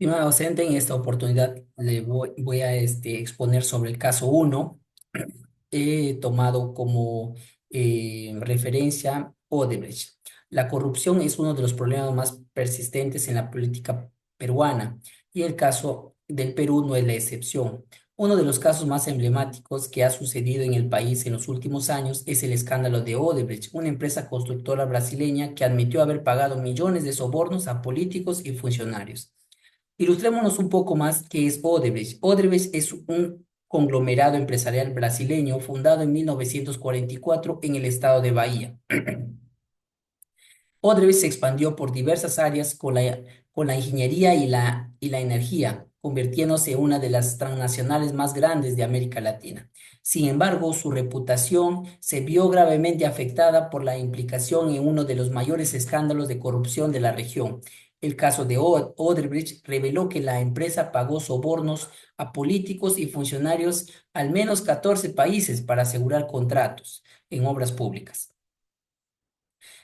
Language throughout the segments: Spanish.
Estimado docente, en esta oportunidad voy a exponer sobre el caso uno. He tomado como referencia Odebrecht. La corrupción es uno de los problemas más persistentes en la política peruana y el caso del Perú no es la excepción. Uno de los casos más emblemáticos que ha sucedido en el país en los últimos años es el escándalo de Odebrecht, una empresa constructora brasileña que admitió haber pagado millones de sobornos a políticos y funcionarios. Ilustrémonos un poco más qué es Odebrecht. Odebrecht es un conglomerado empresarial brasileño fundado en 1944 en el estado de Bahía. Odebrecht se expandió por diversas áreas con la ingeniería y la energía, convirtiéndose en una de las transnacionales más grandes de América Latina. Sin embargo, su reputación se vio gravemente afectada por la implicación en uno de los mayores escándalos de corrupción de la región. El caso de Odebrecht reveló que la empresa pagó sobornos a políticos y funcionarios al menos 14 países para asegurar contratos en obras públicas.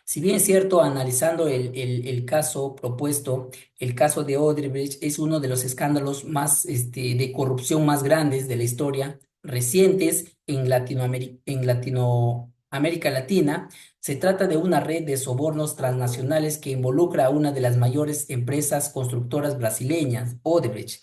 Si bien es cierto, analizando el caso propuesto, el caso de Odebrecht es uno de los escándalos más de corrupción más grandes de la historia recientes en Latinoamérica Latina. Se trata de una red de sobornos transnacionales que involucra a una de las mayores empresas constructoras brasileñas, Odebrecht,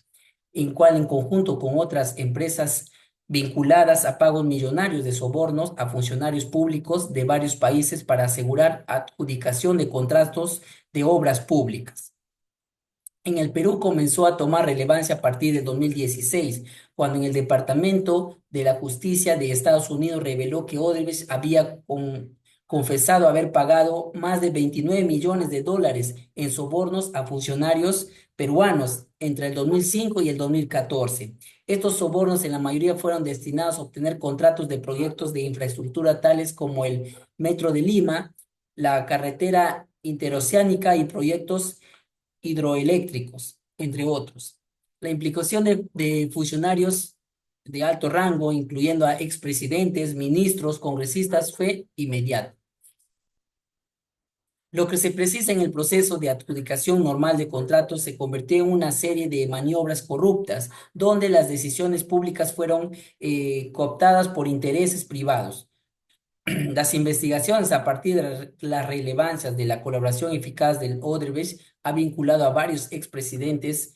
en cual en conjunto con otras empresas vinculadas a pagos millonarios de sobornos a funcionarios públicos de varios países para asegurar adjudicación de contratos de obras públicas. En el Perú comenzó a tomar relevancia a partir del 2016, cuando en el Departamento de la Justicia de Estados Unidos reveló que Odebrecht había confesado haber pagado más de 29 millones de dólares en sobornos a funcionarios peruanos entre el 2005 y el 2014. Estos sobornos en la mayoría fueron destinados a obtener contratos de proyectos de infraestructura tales como el Metro de Lima, la carretera interoceánica y proyectos hidroeléctricos, entre otros. La implicación de funcionarios de alto rango, incluyendo a expresidentes, ministros, congresistas, fue inmediata. Lo que se precisa en el proceso de adjudicación normal de contratos se convirtió en una serie de maniobras corruptas, donde las decisiones públicas fueron cooptadas por intereses privados. Las investigaciones a partir de las relevancias de la colaboración eficaz del Odebrecht ha vinculado a varios expresidentes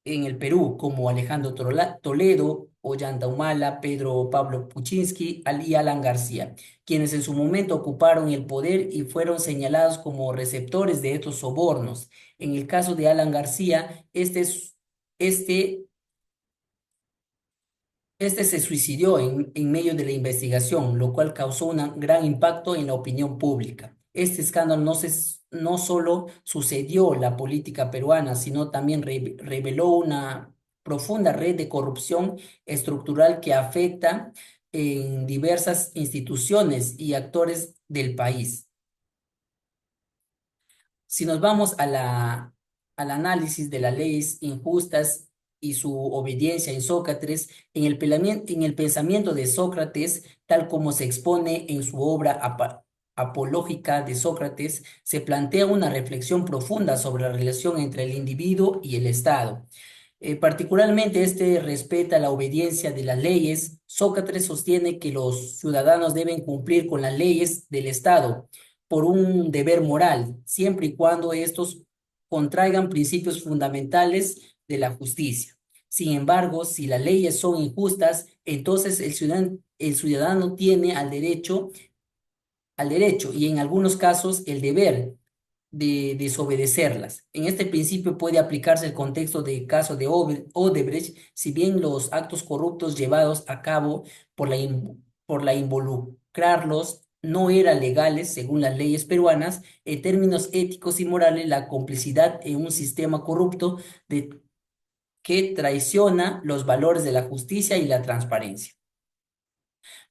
en el Perú, como Alejandro Toledo, Ollanta Humala, Pedro Pablo Kuczynski y Alan García, quienes en su momento ocuparon el poder y fueron señalados como receptores de estos sobornos. En el caso de Alan García, este este se suicidó en medio de la investigación, lo cual causó un gran impacto en la opinión pública. Este escándalo no solo sucedió en la política peruana, sino también reveló una profunda red de corrupción estructural que afecta en diversas instituciones y actores del país. Si nos vamos al análisis de las leyes injustas y su obediencia en Sócrates, en el pensamiento de Sócrates, tal como se expone en su obra Apológica de Sócrates, se plantea una reflexión profunda sobre la relación entre el individuo y el Estado. Particularmente este respeta la obediencia de las leyes. Sócrates sostiene que los ciudadanos deben cumplir con las leyes del Estado por un deber moral, siempre y cuando estos contraigan principios fundamentales de la justicia. Sin embargo, si las leyes son injustas, entonces el ciudadano tiene al derecho y en algunos casos el deber de desobedecerlas. En este principio puede aplicarse el contexto del caso de Odebrecht, si bien los actos corruptos llevados a cabo por la involucrarlos no eran legales según las leyes peruanas, en términos éticos y morales, la complicidad en un sistema corrupto que traiciona los valores de la justicia y la transparencia.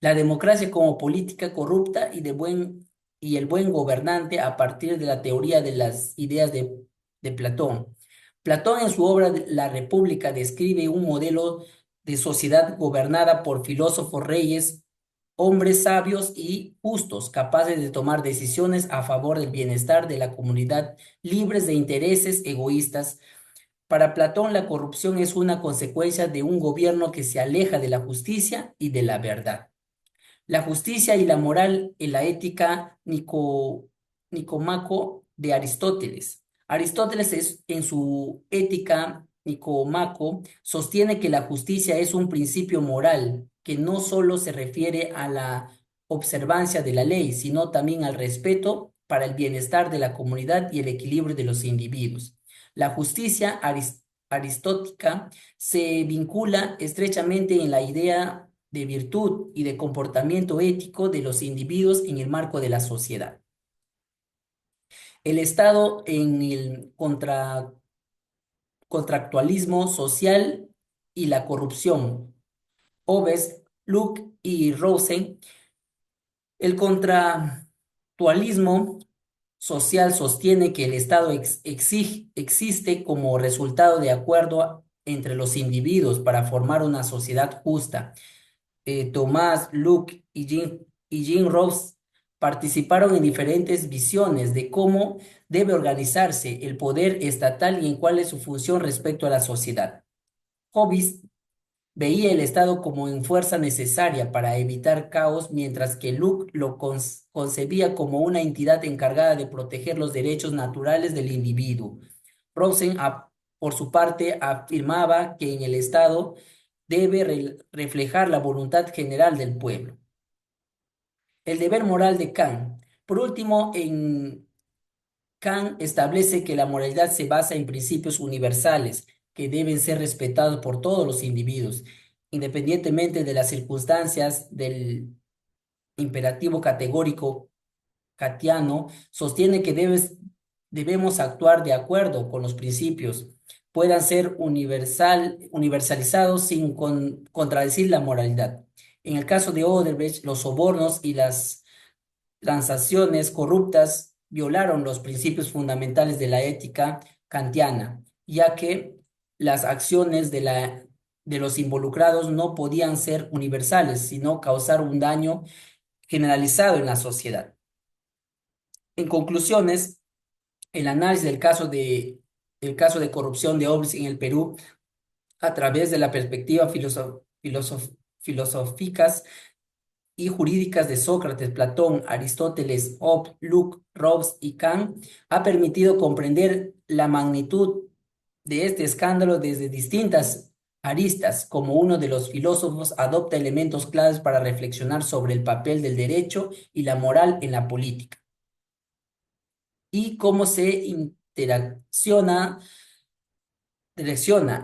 La democracia como política corrupta y el buen gobernante a partir de la teoría de las ideas de Platón. Platón en su obra La República describe un modelo de sociedad gobernada por filósofos reyes, hombres sabios y justos, capaces de tomar decisiones a favor del bienestar de la comunidad, libres de intereses egoístas. Para Platón, la corrupción es una consecuencia de un gobierno que se aleja de la justicia y de la verdad. La justicia y la moral en la ética nicomaco de Aristóteles. Aristóteles en su ética nicomaco sostiene que la justicia es un principio moral que no solo se refiere a la observancia de la ley, sino también al respeto para el bienestar de la comunidad y el equilibrio de los individuos. La justicia aristotélica se vincula estrechamente en la idea de virtud y de comportamiento ético de los individuos en el marco de la sociedad. El Estado en el contractualismo social y la corrupción. Hobbes, Locke y Rosen. El contractualismo social sostiene que el Estado existe como resultado de acuerdo entre los individuos para formar una sociedad justa. Tomás, Luke y Jean Ross participaron en diferentes visiones de cómo debe organizarse el poder estatal y en cuál es su función respecto a la sociedad. Hobbes veía el Estado como en fuerza necesaria para evitar caos, mientras que Luke lo concebía como una entidad encargada de proteger los derechos naturales del individuo. Rosen, por su parte, afirmaba que en el Estado debe reflejar la voluntad general del pueblo. El deber moral de Kant. Por último, en Kant establece que la moralidad se basa en principios universales que deben ser respetados por todos los individuos, independientemente de las circunstancias del imperativo categórico kantiano. Sostiene que debemos actuar de acuerdo con los principios, puedan ser universalizados sin contradecir la moralidad. En el caso de Odebrecht, los sobornos y las transacciones corruptas violaron los principios fundamentales de la ética kantiana, ya que las acciones de los involucrados no podían ser universales, sino causar un daño generalizado en la sociedad. En conclusiones, el análisis el caso de corrupción de Odebrecht en el Perú a través de la perspectiva filosóficas y jurídicas de Sócrates, Platón, Aristóteles, Hobbes, Locke, Robes y Kant ha permitido comprender la magnitud de este escándalo desde distintas aristas. Como uno de los filósofos adopta elementos claves para reflexionar sobre el papel del derecho y la moral en la política y cómo se direcciona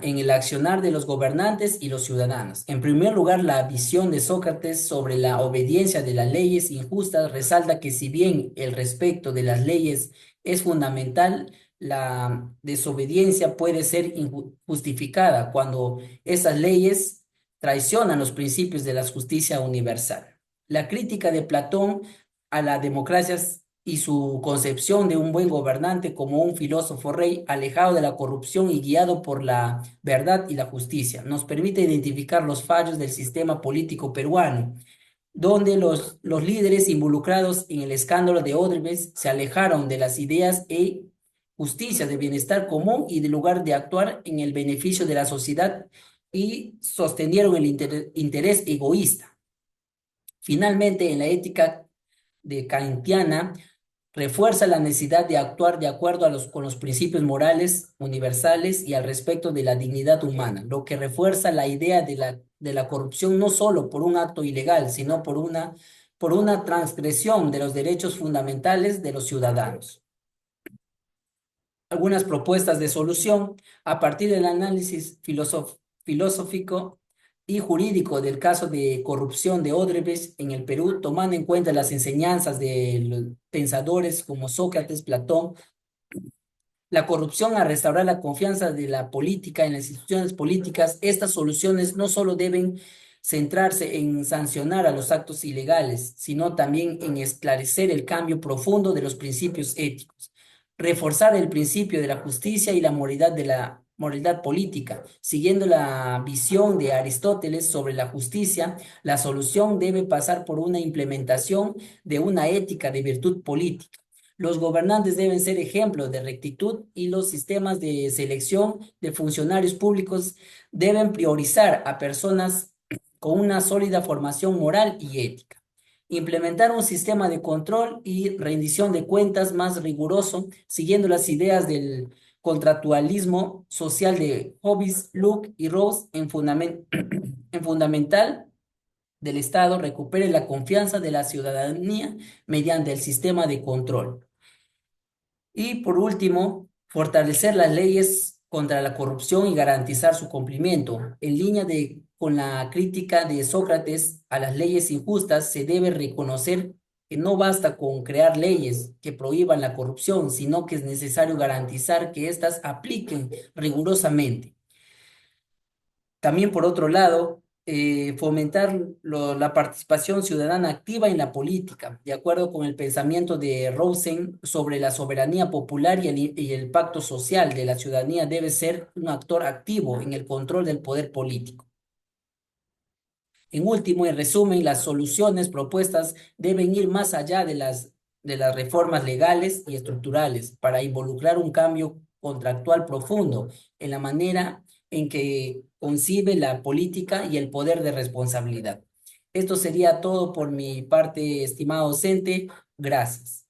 en el accionar de los gobernantes y los ciudadanos. En primer lugar, la visión de Sócrates sobre la obediencia de las leyes injustas resalta que si bien el respeto de las leyes es fundamental, la desobediencia puede ser injustificada cuando esas leyes traicionan los principios de la justicia universal. La crítica de Platón a la democracia y su concepción de un buen gobernante como un filósofo rey alejado de la corrupción y guiado por la verdad y la justicia. Nos permite identificar los fallos del sistema político peruano, donde los líderes involucrados en el escándalo de Odebrecht se alejaron de las ideas e justicia, de bienestar común y de lugar de actuar en el beneficio de la sociedad y sostenieron el interés egoísta. Finalmente, en la ética de kantiana, refuerza la necesidad de actuar de acuerdo con los principios morales universales y al respecto de la dignidad humana, lo que refuerza la idea de la corrupción no solo por un acto ilegal, sino por una transgresión de los derechos fundamentales de los ciudadanos. Algunas propuestas de solución a partir del análisis filosófico y jurídico del caso de corrupción de Odebrecht en el Perú, tomando en cuenta las enseñanzas de los pensadores como Sócrates, Platón, la corrupción a restaurar la confianza de la política en las instituciones políticas. Estas soluciones no solo deben centrarse en sancionar a los actos ilegales, sino también en esclarecer el cambio profundo de los principios éticos, reforzar el principio de la justicia y la moralidad política. Siguiendo la visión de Aristóteles sobre la justicia, la solución debe pasar por una implementación de una ética de virtud política. Los gobernantes deben ser ejemplos de rectitud y los sistemas de selección de funcionarios públicos deben priorizar a personas con una sólida formación moral y ética. Implementar un sistema de control y rendición de cuentas más riguroso, siguiendo las ideas del contractualismo social de Hobbes, Locke y Rawls en fundamental del Estado recupere la confianza de la ciudadanía mediante el sistema de control. Y por último, fortalecer las leyes contra la corrupción y garantizar su cumplimiento. En línea con la crítica de Sócrates a las leyes injustas, se debe reconocer que no basta con crear leyes que prohíban la corrupción, sino que es necesario garantizar que éstas apliquen rigurosamente. También, por otro lado, fomentar la participación ciudadana activa en la política, de acuerdo con el pensamiento de Rosen sobre la soberanía popular y el pacto social de la ciudadanía debe ser un actor activo en el control del poder político. En último, en resumen, las soluciones propuestas deben ir más allá de las reformas legales y estructurales para involucrar un cambio contractual profundo en la manera en que concibe la política y el poder de responsabilidad. Esto sería todo por mi parte, estimado docente. Gracias.